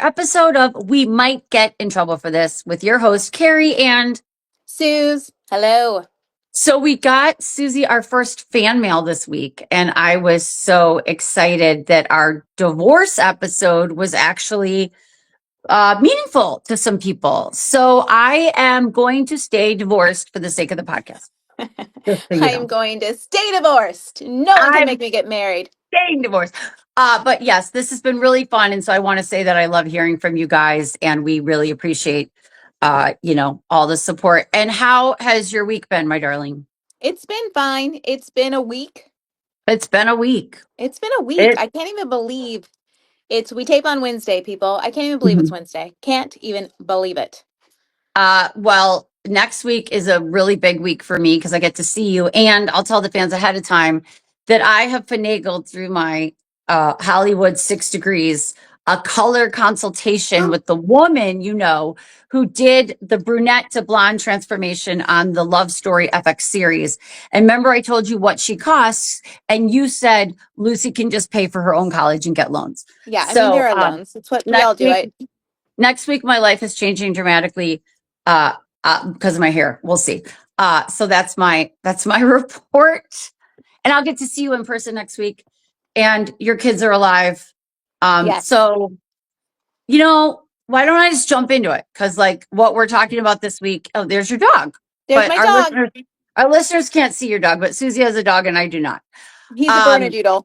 episode of We Might Get in Trouble for This with your host, Kerri. And Suze, hello. so we got Susie our first fan mail this week, and I was so excited that our divorce episode was actually meaningful to some people. So I am going to stay divorced for the sake of the podcast. Just so you I'm know. going to stay divorced. No one can make me get married. Staying divorced. But yes, this has been really fun. And so I want to say that I love hearing from you guys, and we really appreciate, all the support. And how has your week been, my darling? It's been fine. It's been a week. It's been a week. It's been a week. It, I can't even believe we tape on Wednesday, people. I can't even believe it's Mhm. Wednesday. Can't even believe it. Well, next week is a really big week for me because I get to see you. And I'll tell the fans ahead of time that I have finagled through my Hollywood 6 degrees, a color consultation with the woman, who did the brunette to blonde transformation on the Love Story FX series. And remember, I told you what she costs, and you said Lucy can just pay for her own college and get loans. Yeah, I mean, So there are loans. It's what we next all do. week, next week, my life is changing dramatically uh, because of my hair. We'll see. So that's my report, and I'll get to see you in person next week. And your kids are alive. Yes. So why don't I just jump into it? Because like what we're talking about this week. Oh, there's your dog. There's But my dog. our listeners can't see your dog, but Susie has a dog and I do not. He's a Bernedoodle.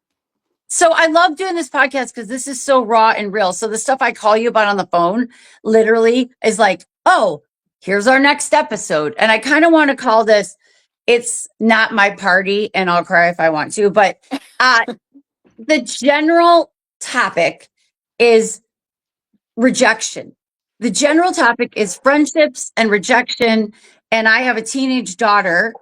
So I love doing this podcast because this is so raw and real. So the stuff I call you about on the phone literally is like, oh, here's our next episode. And I kind of want to call this, It's Not My Party, and I'll cry if I want to. But the general topic is rejection. The general topic is friendships and rejection. And I have a teenage daughter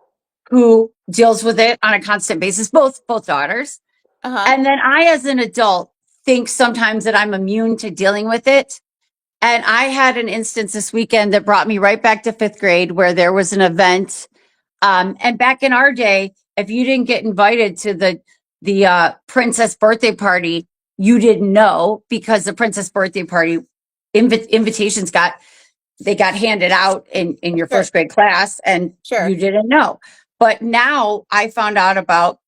who deals with it on a constant basis, both daughters. And then I, as an adult, think sometimes that I'm immune to dealing with it. And I had an instance this weekend that brought me right back to fifth grade where there was an event. And back in our day, if you didn't get invited to the princess birthday party, you didn't know, because the princess birthday party invitations got handed out in your first grade class, and you didn't know. But now I found out about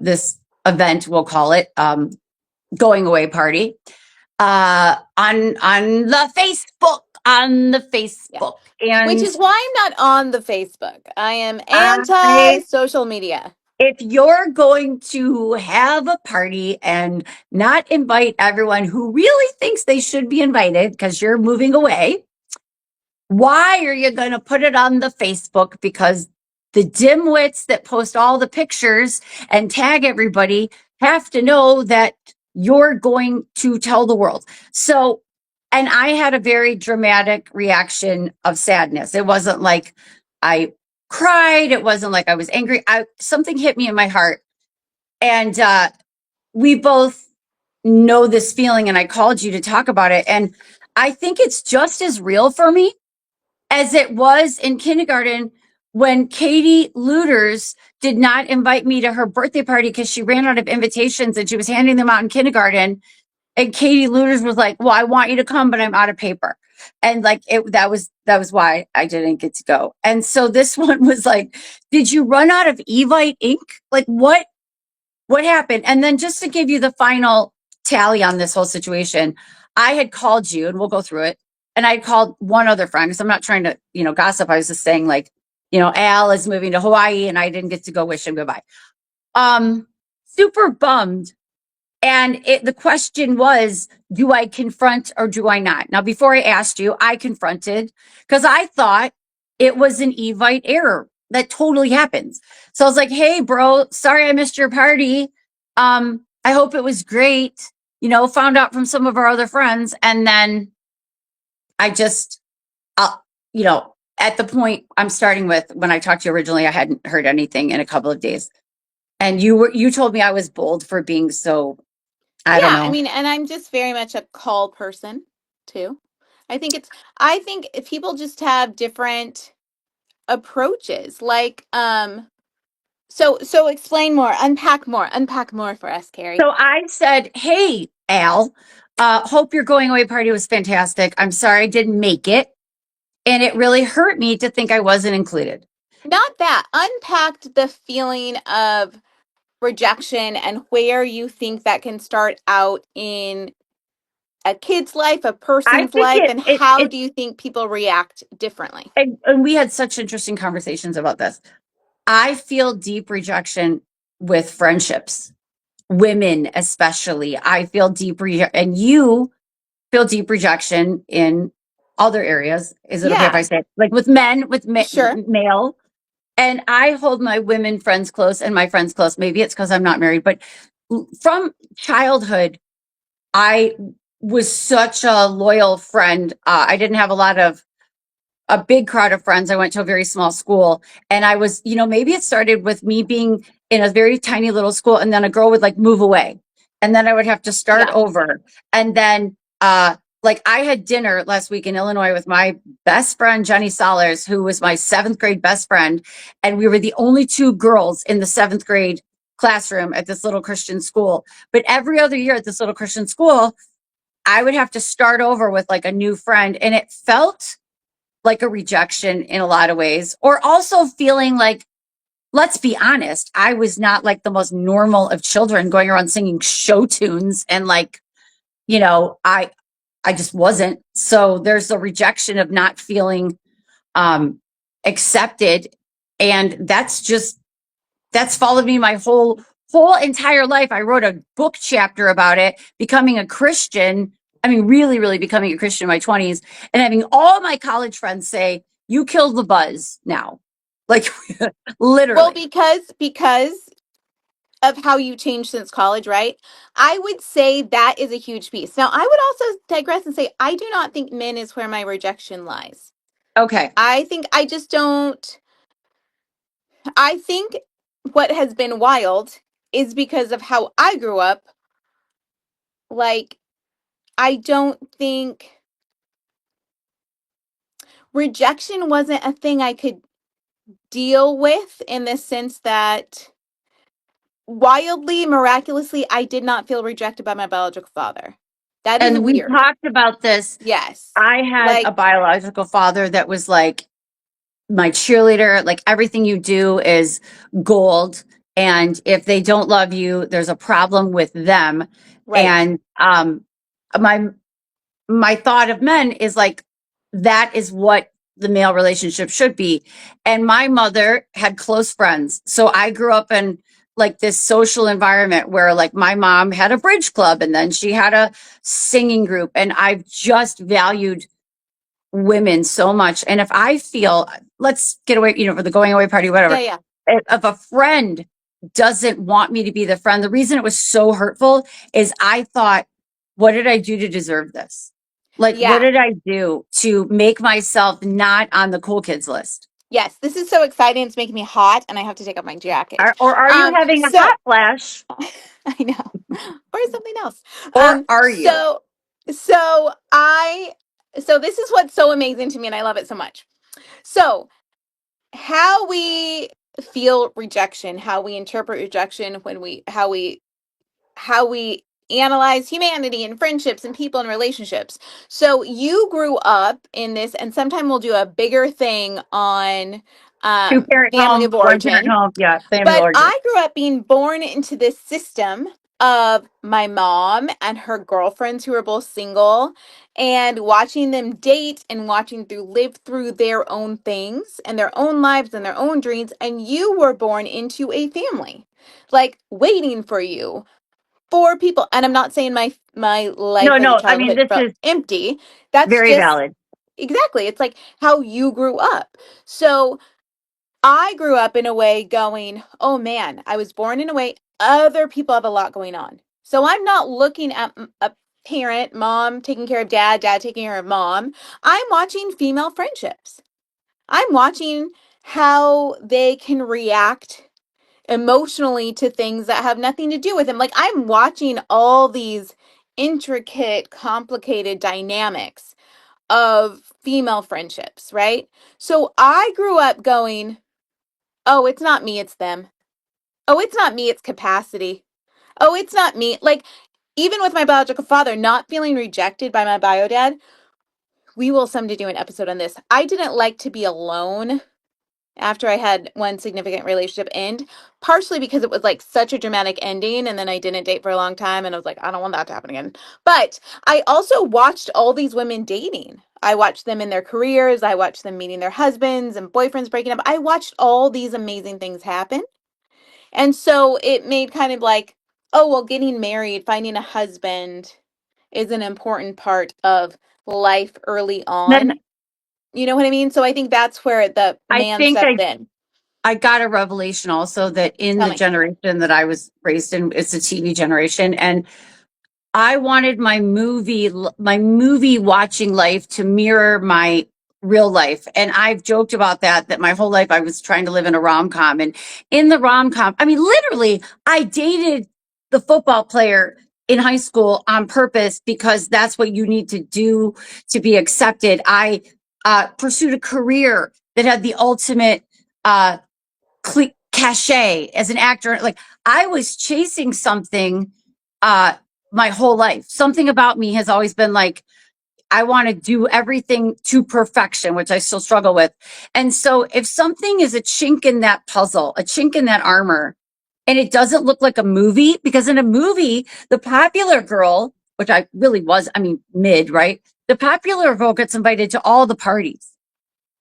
this event, we'll call it going away party, on the Facebook, and which is why I'm not on the Facebook. I am anti-social media. If you're going to have a party and not invite everyone who really thinks they should be invited because you're moving away, why are you going to put it on the Facebook? Because the dimwits that post all the pictures and tag everybody have to know that you're going to tell the world. So, and I had a very dramatic reaction of sadness. It wasn't like I cried. It wasn't like I was angry. Something hit me in my heart. And we both know this feeling, and I called you to talk about it. And I think it's just as real for me as it was in kindergarten when Katie Looters did not invite me to her birthday party because she ran out of invitations and she was handing them out in kindergarten. And Katie Looters was like, well, I want you to come, but I'm out of paper. And like that was why I didn't get to go. And so this one was like, did you run out of Evite ink? Like what happened? And then just to give you the final tally on this whole situation, I had called you, and we'll go through it. And I called one other friend, because I'm not trying to, gossip. I was just saying, like, Al is moving to Hawaii and I didn't get to go wish him goodbye. Super bummed. And the question was, do I confront or do I not? Now, before I asked you, I confronted because I thought it was an Evite error. That totally happens. So I was like, hey, bro, sorry I missed your party. I hope it was great. Found out from some of our other friends. And then I just, at the point I'm starting with, when I talked to you originally, I hadn't heard anything in a couple of days. And you told me I was bold for being so, I don't know. I mean, and I'm just very much a call person too. I think if people just have different approaches, like, so explain more, unpack more for us, Kerri. So I said, hey, Al, Hope your going away party was fantastic. I'm sorry I didn't make it. And it really hurt me to think I wasn't included. Not that. Unpacked the feeling of rejection and where you think that can start out in a kid's life, a I person's think life, and it how it do you think people react differently? and we had such interesting conversations about this. I feel deep rejection with friendships, women especially. I feel and you feel deep rejection in other areas. Is it okay if I Yeah, say it? Like with men, with sure. male? And I hold my women friends close and my friends close. Maybe it's because I'm not married, but from childhood, I was such a loyal friend. I didn't have a big crowd of friends. I went to a very small school, and I was, maybe it started with me being in a very tiny little school, and then a girl would like move away, and then I would have to start Yeah, over. And then, like I had dinner last week in Illinois with my best friend, Jenny Solers, who was my seventh grade best friend. And we were the only two girls in the seventh grade classroom at this little Christian school. But every other year at this little Christian school, I would have to start over with like a new friend. And it felt like a rejection in a lot of ways, or also feeling like, let's be honest, I was not like the most normal of children going around singing show tunes and like, you know, I I just wasn't. So there's a rejection of not feeling um accepted, and that's followed me my whole entire life. I wrote a book chapter about it, becoming a Christian. I mean, really, really becoming a Christian in my 20s, and having all my college friends say, "You killed the buzz now." Like well, literally. because of how you changed since college, right? I would say that is a huge piece. Now, I would also digress and say I do not think men is where my rejection lies. Okay. I think I just don't. I think what has been wild is because of how I grew up. Like, I don't think rejection wasn't a thing I could deal with in the sense that wildly, miraculously, I did not feel rejected by my biological father. That is And we weird. talked about this. Yes. I had a Like, biological father that was like my cheerleader. Like everything you do is gold. And if they don't love you, there's a problem with them. right. And my my thought of men is like that is what the male relationship should be. And my mother had close friends. So I grew up in like this social environment where like my mom had a bridge club and then she had a singing group, and I've just valued women so much. And if I feel, let's get away, for the going away party, Yeah, whatever. yeah. If a friend doesn't want me to be the friend, the reason it was so hurtful is I thought, what did I do to deserve this? Like, what Yeah. did I do to make myself not on the cool kids list? Yes. This is so exciting. It's making me hot and I have to take off my jacket. Or are you having a So hot flash? I know. Or something else. Or are you? So I so this is what's so amazing to me and I love it so much. So how we feel rejection, how we interpret rejection when we how we analyze humanity and friendships and people and relationships. So you grew up in this, and sometime we'll do a bigger thing on Two parent family home, of one parent origin. home. Yeah, family But origin. I grew up being born into this system of my mom and her girlfriends who were both single and watching them date and watching through live through their own things and their own lives and their own dreams, and you were born into a family like waiting for you, for people. And I'm not saying my life No, as a no. I mean, childhood this felt is empty. That's very just valid. exactly, it's like how you grew up. So I grew up in a way going, oh man, I was born in a way other people have a lot going on. So I'm not looking at a parent, mom taking care of dad, dad taking care of mom. I'm watching female friendships. I'm watching how they can react emotionally to things that have nothing to do with them. Like I'm watching all these intricate, complicated dynamics of female friendships, right? So I grew up going, oh, it's not me, it's them. Oh, it's not me, it's capacity. Oh, it's not me. Like even with my biological father, not feeling rejected by my bio dad, we will someday do an episode on this. I didn't like to be alone after I had one significant relationship end, partially because it was like such a dramatic ending. And then I didn't date for a long time. And I was like, I don't want that to happen again. But I also watched all these women dating. I watched them in their careers. I watched them meeting their husbands and boyfriends breaking up. I watched all these amazing things happen. And so it made kind of like, oh, well, getting married, finding a husband is an important part of life early Then on. You know what I mean? So I think that's where the I man think stepped in. I got a revelation also that in Tell the me. generation that I was raised in, it's a TV generation, and I wanted my movie watching life to mirror my real life. And I've joked about that my whole life I was trying to live in a rom-com. And in the rom-com, I mean, literally, I dated the football player in high school on purpose because that's what you need to do to be accepted. I pursued a career that had the ultimate uh, cachet as an actor. Like I was chasing something uh my whole life. Something about me has always been like I want to do everything to perfection, which I still struggle with. And so if something is a chink in that puzzle, a chink in that armor, and it doesn't look like a movie, because in a movie, the popular girl, which I really was, I mean, mid, right? The popular girl gets invited to all the parties.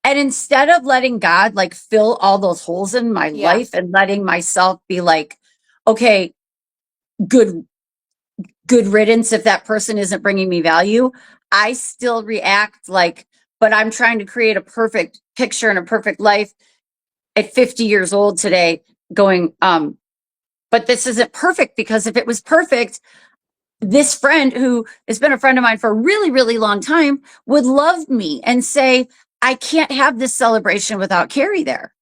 And instead of letting God like fill all those holes in my Yeah. life and letting myself be like, okay, good, good riddance if that person isn't bringing me value, I still react like, but I'm trying to create a perfect picture and a perfect life at 50 years old today, going, but this isn't perfect because if it was perfect, this friend who has been a friend of mine for a really, really long time would love me and say, I can't have this celebration without Kerri there.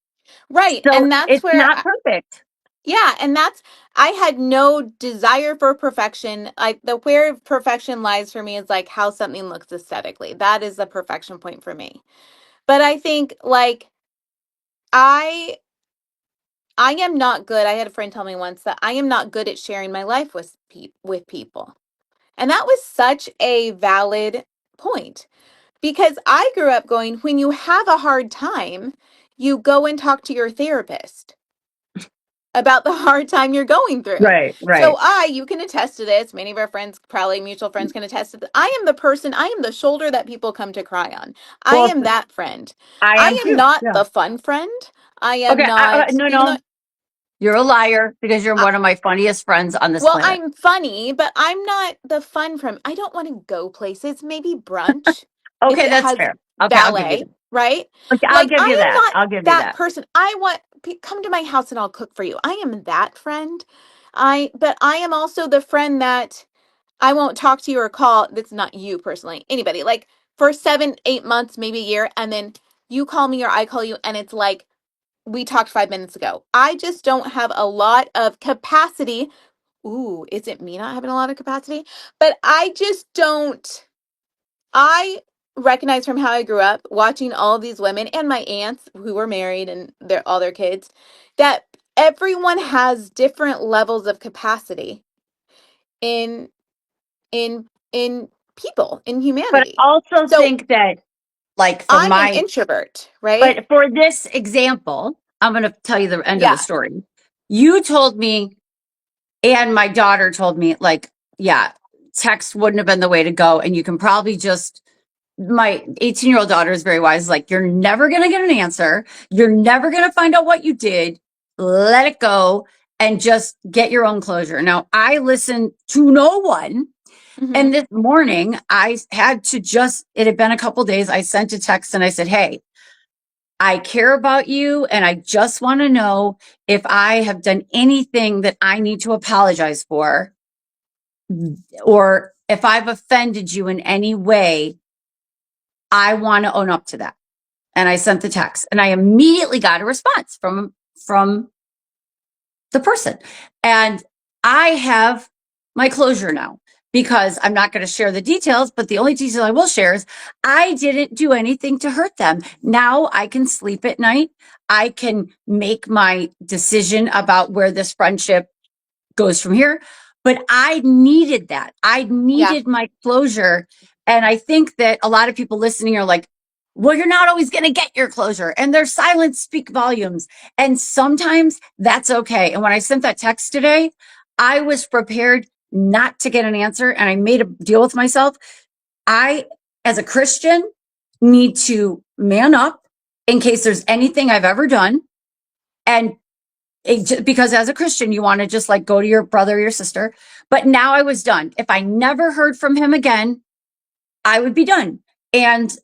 Right. So And that's it's where, not perfect. yeah. And that's, I had no desire for perfection. The where perfection lies for me is like how something looks aesthetically. That is the perfection point for me. But I think like, I, I am not good. I had a friend tell me once that I am not good at sharing my life with people. And that was such a valid point because I grew up going, when you have a hard time, you go and talk to your therapist about the hard time you're going through. Right, So right. you can attest to this. Many of our friends, probably mutual friends, can attest to this. I am the person, I am the shoulder that people come to cry on. I Well, am that friend. I am I am too. not Yeah. the fun friend. I am Okay. not, No, even though no, you're a liar because you're one of my funniest friends on this well, planet. I'm funny, but I'm not the fun from. I don't want to go places. Maybe brunch if Okay, it that's has fair. Okay, I'll give you ballet, that. right? Okay, I'll Like give I you am that. not I'll give you that that. person. I want come to my house and I'll cook for you. I am that friend. But I am also the friend that I won't talk to you or call. That's not you personally. Anybody. Like for 7, 8 months, maybe a year, and then you call me or I call you, and it's like we talked 5 minutes ago. I just don't have a lot of capacity. Ooh, is it me not having a lot of capacity? But I just don't. I recognize from how I grew up watching all of these women and my aunts who were married and all their kids that everyone has different levels of capacity in in people in But I humanity. also So think that, like, from I'm an my, introvert, right? but for this example, I'm going to tell you the end of the Yeah. story. You told me, and my daughter told me, like, yeah, text wouldn't have been the way to go. And you can probably just, my 18-year-old daughter is very wise. Like, you're never going to get an answer. You're never going to find out what you did. Let it go and just get your own closure. Now, I listen to no one. And Hmm. this morning, I had to just, it had been a couple days. I sent a text and I said, hey, I care about you. And I just want to know if I have done anything that I need to apologize for, or if I've offended you in any way. I want to own up to that. And I sent the text and I immediately got a response from the person. And I have my closure now because I'm not going to share the details, but the only detail I will share is I didn't do anything to hurt them. Now I can sleep at night. I can make my decision about where this friendship goes from here. But I needed that. I Yeah. needed my closure. And I think that a lot of people listening are like, well, you're not always going to get your closure. And their silence speak volumes. And sometimes that's okay. And when I sent that text today, I was prepared not to get an answer. And I made a deal with myself. I, as a Christian, need to man up in case there's anything I've ever done. And because as a Christian, you want to just like go to your brother or your sister. But now I was done. If I never heard from him again, I would be done. And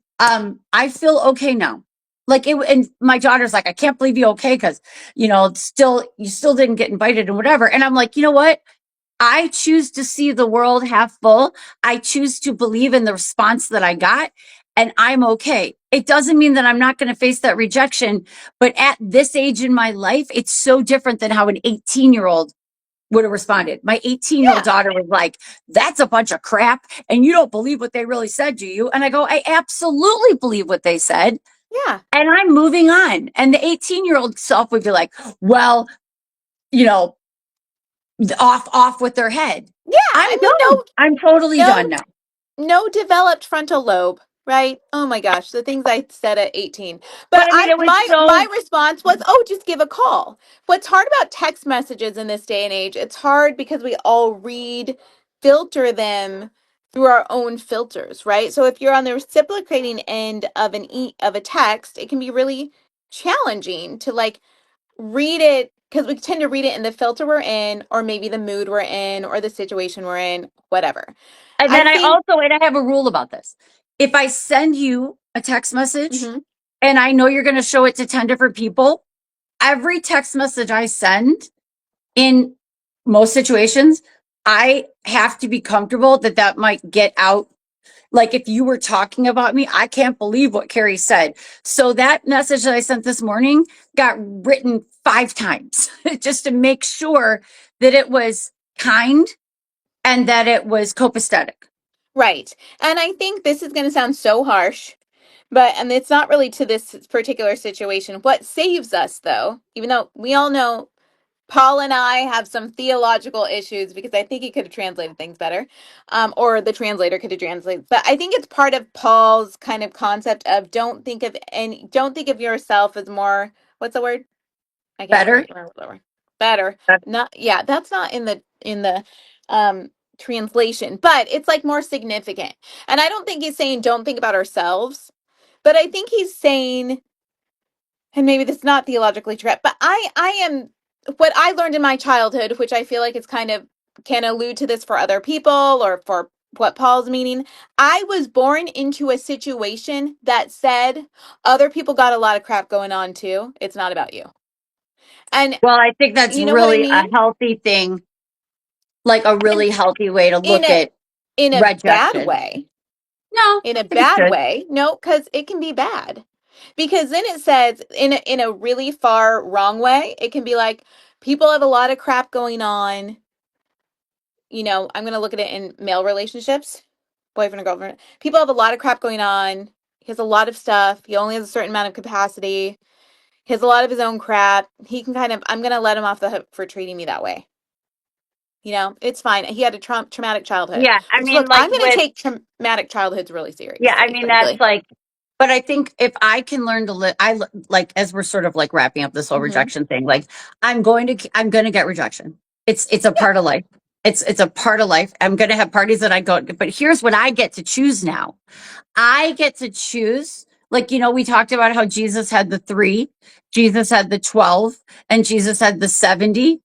I feel okay now. Like it, and my daughter's like, I can't believe you okay because you still didn't get invited and whatever. And I'm like, you know what? I choose to see the world half full. I choose to believe in the response that I got, and I'm okay. It doesn't mean that I'm not going to face that rejection, but at this age in my life, it's so different than how an 18-year-old would have responded. My 18-year-old Yeah. daughter was like, that's a bunch of crap, and you don't believe what they really said, do you? And I go, I absolutely believe what they said, Yeah. and I'm moving on. And the 18-year-old self would be like, well, you know, off with their head. Yeah. I'm I mean, done. I'm totally done no now. no developed frontal lobe, right? Oh my gosh, the things I said at 18. But But I mean, I it was my so response was, "Oh, just give a call." What's hard about text messages in this day and age, it's hard because we all filter them through our own filters, right? So if you're on the reciprocating end of of a text, it can be really challenging to like read it because we tend to read it in the filter we're in, or maybe the mood we're in, or the situation we're in, whatever. and I then think I have a rule about this. If I send you a text message mhm. and I know you're going to show it to 10 different people, every text message I send in most situations, I have to be comfortable that that might get out. Like if you were talking about me, I can't believe what Kerri said. So that message that I sent this morning got written 5 times just to make sure that it was kind and that it was copacetic. Right. And I think this is going to sound so harsh, and it's not really to this particular situation. What saves us, though, even though we all know Paul and I have some theological issues because I think he could have translated things better, or the translator could have translated. But I think it's part of Paul's kind of concept of don't think of yourself as more. What's the word? I can't Better. remember the word. Better. Not yeah, that's not in the translation, but it's like more significant. And I don't think he's saying don't think about ourselves, but I think he's saying, and maybe this is not theologically correct, but I am what I learned in my childhood, which I feel like it's kind of can allude to this for other people or for what Paul's meaning. I was born into a situation that said other people got a lot of crap going on too. It's not about you. And Well, I think that's you know what I really a mean? healthy thing, like a And really healthy way to in look at a bad rejection. way. No, I In a think it's bad good. way. No, because it can be bad. Because then it says in a really far wrong way, it can be like people have a lot of crap going on. I'm gonna look at it in male relationships, boyfriend and girlfriend. People have a lot of crap going on. He has a lot of stuff. He only has a certain amount of capacity. He has a lot of his own crap. He can I'm gonna let him off the hook for treating me that way. It's fine. He had a traumatic childhood. Yeah, I Which, mean, look, like I'm going to with take traumatic childhoods really yeah, I seriously, mean that's frankly. like, but I think if I can learn to live, like as we're sort of like wrapping up this whole Hmm. rejection thing, like I'm going to get rejection. It's a Yeah. part of life. It's a part of life. I'm going to have parties that I go, but here's what I get to choose now. I get to choose. Like, we talked about how Jesus had the 3, Jesus had the 12, and Jesus had the 70.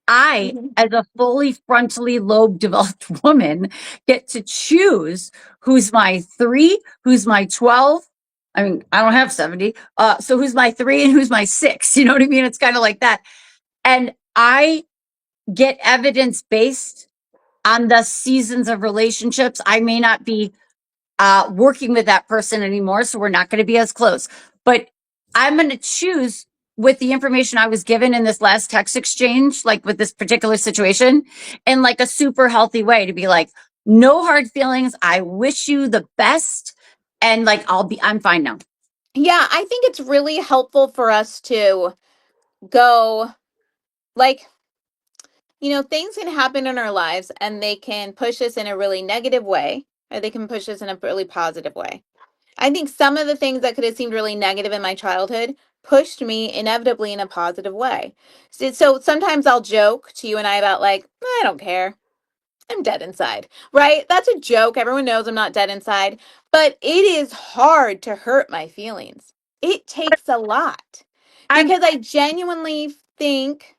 I, Hmm. as a fully frontally lobe developed woman, get to choose who's my 3, who's my 12. I mean, I don't have 70. So who's my 3 and who's my 6? You know what I mean? It's kind of like that. And I get evidence based on the seasons of relationships. I may not be working with that person anymore. So we're not going to be as close. But I'm going to choose with the information I was given in this last text exchange, like with this particular situation, in like a super healthy way to be like, no hard feelings. I wish you the best. And like, I'm fine now. Yeah, I think it's really helpful for us to go, like, things can happen in our lives and they can push us in a really negative way, or they can push us in a really positive way. I think some of the things that could have seemed really negative in my childhood pushed me inevitably in a positive way. So sometimes I'll joke to you and I about like, I don't care. I'm dead inside, right? That's a joke. Everyone knows I'm not dead inside, but it is hard to hurt my feelings. It takes a lot I'm because I genuinely think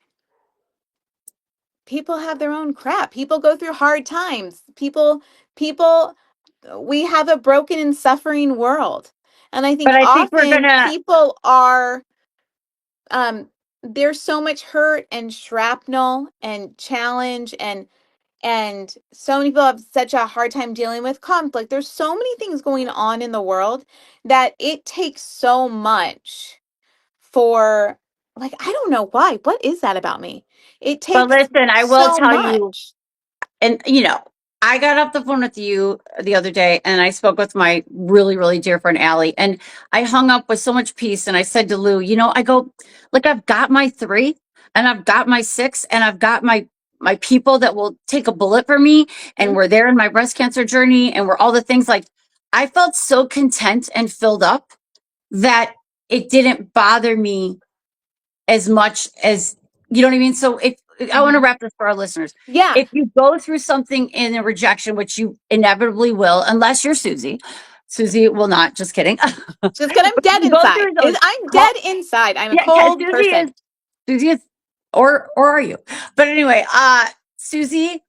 people have their own crap. People go through hard times. People, we have a broken and suffering world. And I think but I think we're often gonna people are, um, there's so much hurt and shrapnel and challenge and so many people have such a hard time dealing with conflict. There's so many things going on in the world that it takes so much for, like, I don't know why. What is that about me? It but takes listen, I will so tell you, much. and I got off the phone with you the other day and I spoke with my really, really dear friend Allie, and I hung up with so much peace. And I said to Lou, I go, like, I've got my 3 and I've got my 6 and I've got my people that will take a bullet for me, and Mhm. we're there in my breast cancer journey, and we're all the things. Like, I felt so content and filled up that it didn't bother me as much as, you know what I mean? So if I want to Mhm. wrap this for our listeners, Yeah. if you go through something in a rejection, which you inevitably will, unless you're Susie, Susie will not, just kidding. But Just because I'm if dead you go inside. through those, I'm call, dead inside. I'm a yeah, yeah, cold person. Susie is, or are you? But anyway, Susie,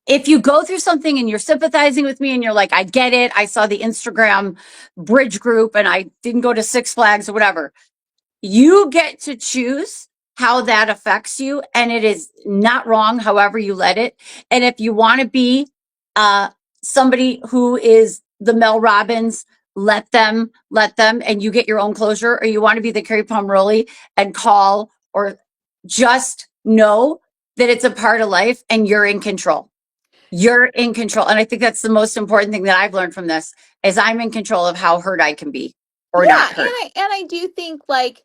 if you go through something and you're sympathizing with me and you're like, I get it. I saw the Instagram bridge group and I didn't go to Six Flags or whatever. You get to choose how that affects you, and it is not wrong, however you let it. And if you want to be uh, somebody who is the Mel Robbins, let them, and you get your own closure, or you want to be the Kerri Pomeroli and call, or just know that it's a part of life and you're in control. You're in control. And I think that's the most important thing that I've learned from this is I'm in control of how hurt I can be or Yeah, not and hurt. I do think, like,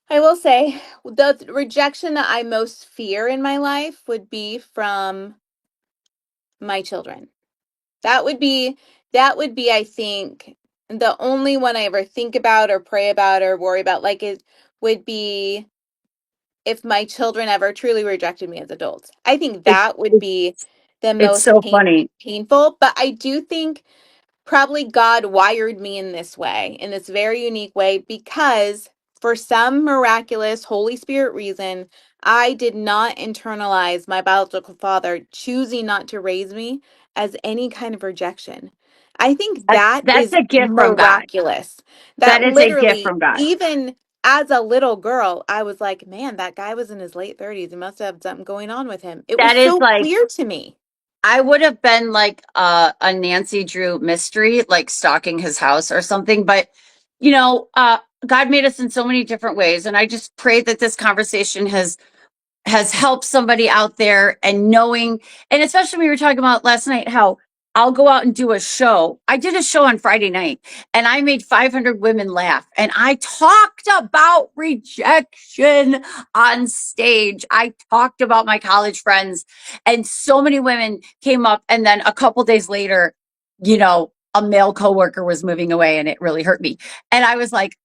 I will say the rejection that I most fear in my life would be from my children. That would be I think the only one I ever think about or pray about or worry about, like, it would be if my children ever truly rejected me as adults. I think It's that would be the it's most so funny. painful, but I do think probably God wired me in this way, in this very unique way, because for some miraculous Holy Spirit reason, I did not internalize my biological father choosing not to raise me as any kind of rejection. I think that That's is a gift from God. miraculous. That That is a gift literally, from God. even as a little girl, I was like, man, that guy was in his late 30s. He must have something going on with him. It was That is so like, clear to me. I would have been like a Nancy Drew mystery, like stalking his house or something. But God made us in so many different ways, and I just pray that this conversation has helped somebody out there, and knowing, and especially we were talking about last night how I'll go out and do a show. I did a show on Friday night and I made 500 women laugh, and I talked about rejection on stage. I talked about my college friends, and so many women came up, and then a couple days later, a male coworker was moving away and it really hurt me. And I was like,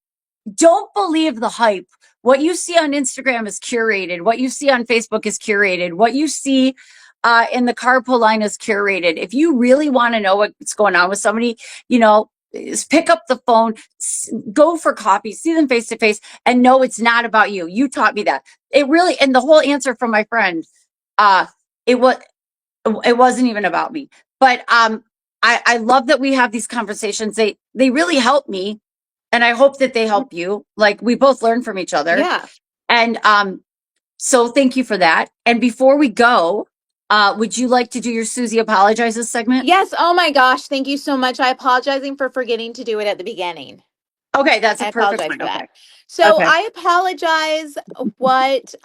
don't believe the hype. What you see on Instagram is curated. What you see on Facebook is curated. What you see in the carpool line is curated. If you really want to know what's going on with somebody, is pick up the phone, go for coffee, see them face to face, and know it's not about you. You taught me that. It really, and the whole answer from my friend, uh, it was it wasn't even about me. But I love that we have these conversations. They really help me, and I hope that they help you. Like, we both learn from each other. Yeah. And so thank you for that. And before we go, would you like to do your Susie apologizes segment? Yes. Oh my gosh. Thank you so much. I apologizing for forgetting to do it at the beginning. Okay, that's a I perfect apologize one. for that. Okay. So Okay. I apologize what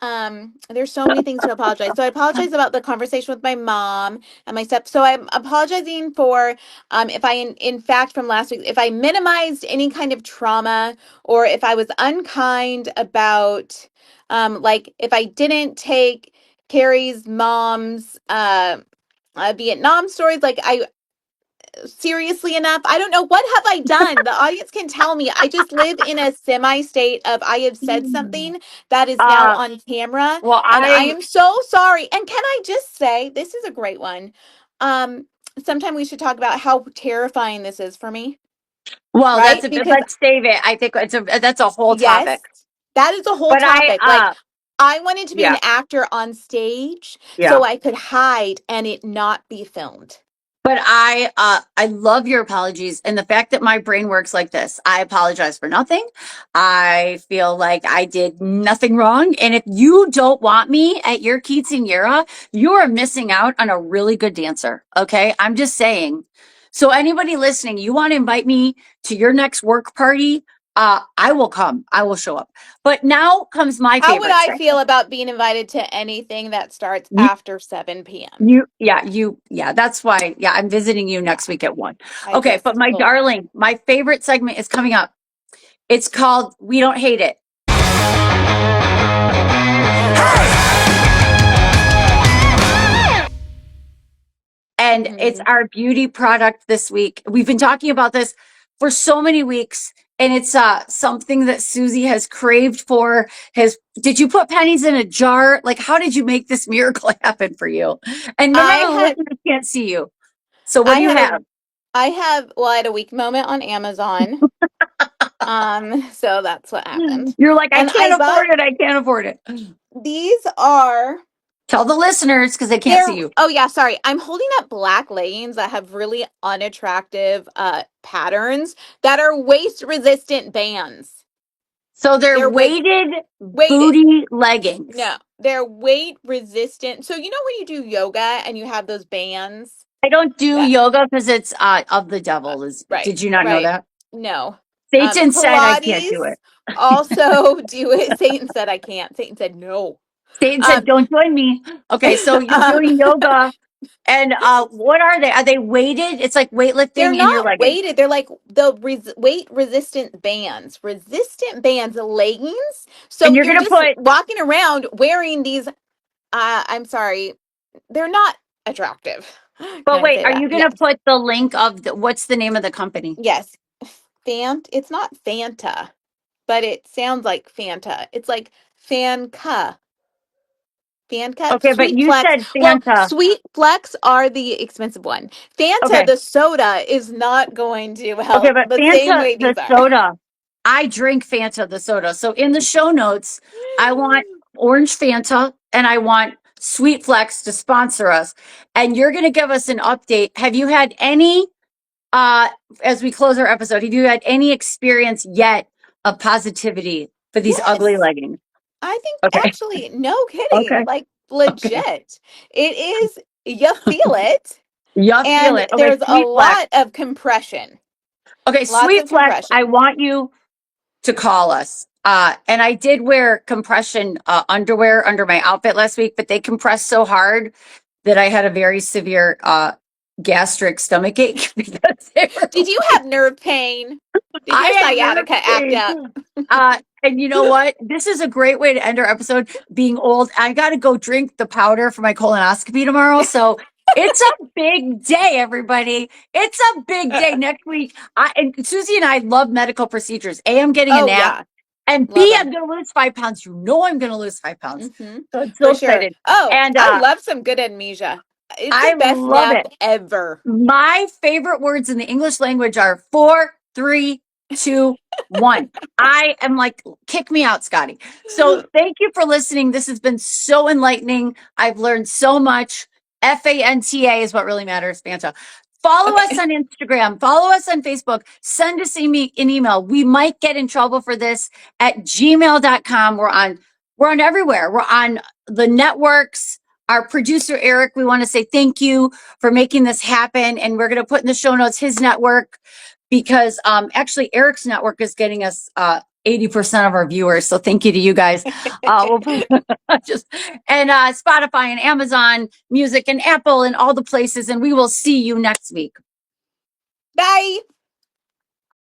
there's so many things to apologize. So I apologize about the conversation with my mom and my step. So I'm apologizing for if I in fact from last week, if I minimized any kind of trauma, or if I was unkind about like if I didn't take Kerri's mom's Vietnam stories. Like, I seriously enough, I don't know, what have I done? The audience can tell me. I just live in a semi state of I have said something that is now Uh, on camera, well, and I am so sorry. And can I just say, this is a great one. Um, Sometime we should talk about how terrifying this is for me, well, right? Because let's save it. I think that's a whole topic. yes, that is a whole But topic. Like, I wanted to be yeah, an actor on stage yeah. so I could hide and it not be filmed. But I love your apologies and the fact that my brain works like this. I apologize for nothing. I feel like I did nothing wrong. And if you don't want me at your quinceanera, you are missing out on a really good dancer. Okay, I'm just saying. So anybody listening, you want to invite me to your next work party? I will come. I will show up. But now comes my How would favorite I thing. feel about being invited to anything that starts after 7 p.m.? Yeah, that's why. Yeah, I'm visiting you Yeah, next week at 1. I Okay, but just my told you. darling, my favorite segment is coming up. It's called We Don't Hate It. And it's Hmm. our beauty product this week. We've been talking about this for so many weeks. And it's something that Susie has craved for. Did you put pennies in a jar? Like, how did you make this miracle happen for you? And I remember, the had listeners can't see you. So what I do you had have? a well, I had a weak moment on Amazon. So that's what happened. You're like, I And I can't bought afford it. I can't afford it. these are Tell the listeners because they can't they're see you. oh yeah, sorry. I'm holding up black leggings that have really unattractive patterns that are waist resistant bands. So they're They're weighted weighted. booty leggings. No, they're weight resistant. So you know when you do yoga and you have those bands I don't do that yoga because it's of the devil. right, Did you not know right. that? No. Satan said I can't do Pilates it. also do it. Satan said I can't. Satan said no. Satan said, Um, "Don't join me." Okay, so you're um doing yoga, and what are they? Are they weighted? It's like they're weightlifting in your not leggings, weighted. They're like the weight resistant bands, leggings. and So you're you're gonna just put. walking around wearing these. I'm sorry, they're not attractive. But Can I wait, say are that? you gonna Yes. put the link of what's the name of the company? Yes. It's not Fanta, but it sounds like Fanta. It's like Fanca. Fanca, Okay, but Sweet you Flex. said Well, Fanta. Sweet Flex are the expensive one. Fanta, Okay, the soda, is not going to okay, help but the same Fanta way the these are. soda. I drink Fanta the soda. So in the show notes, I want orange Fanta and I want Sweet Flex to sponsor us. And you're going to give us an update. Have you had any uh as we close our episode, have you had any experience yet of positivity for these ugly Yes, leggings? I think Okay. actually, no kidding, Okay. like Okay. legit. It is, you feel it, You feel and it. Okay, there's a Sweet Flex. lot of compression. Okay, Lots of Sweet Flex, I compression. want you to call us. And I did wear compression underwear under my outfit last week, but they compressed so hard that I had a very severe gastric stomach ache because they were. Did you have nerve pain? Did I your had nerve sciatica act pain. up? And you know what? This is a great way to end our episode. Being old, I got to go drink the powder for my colonoscopy tomorrow. So it's a big day, everybody. It's a big day next week. And Susie and I love medical procedures. A, I'm getting a Oh nap, yeah, and love B, them. I'm going to lose 5 pounds. You know, I'm going to lose 5 pounds. Hmm. So I'm so For sure. excited. Oh, And I love some good amnesia. It's I the best love nap it. ever. My favorite words in the English language are 4, 3, 2, 1. I am like, kick me out, Scotty. So thank you for listening. This has been so enlightening. I've learned so much. FANTA is what really matters, Fanta. Follow us Okay. on Instagram. Follow us on Facebook. Send us an email. We might get in trouble for this at gmail.com. We're on everywhere. We're on the networks. Our producer, Eric, we want to say thank you for making this happen. And we're going to put in the show notes his network because actually Eric's network is getting us 80% of our viewers. So thank you to you guys. We'll put, just and Spotify and Amazon Music and Apple and all the places. And we will see you next week. Bye.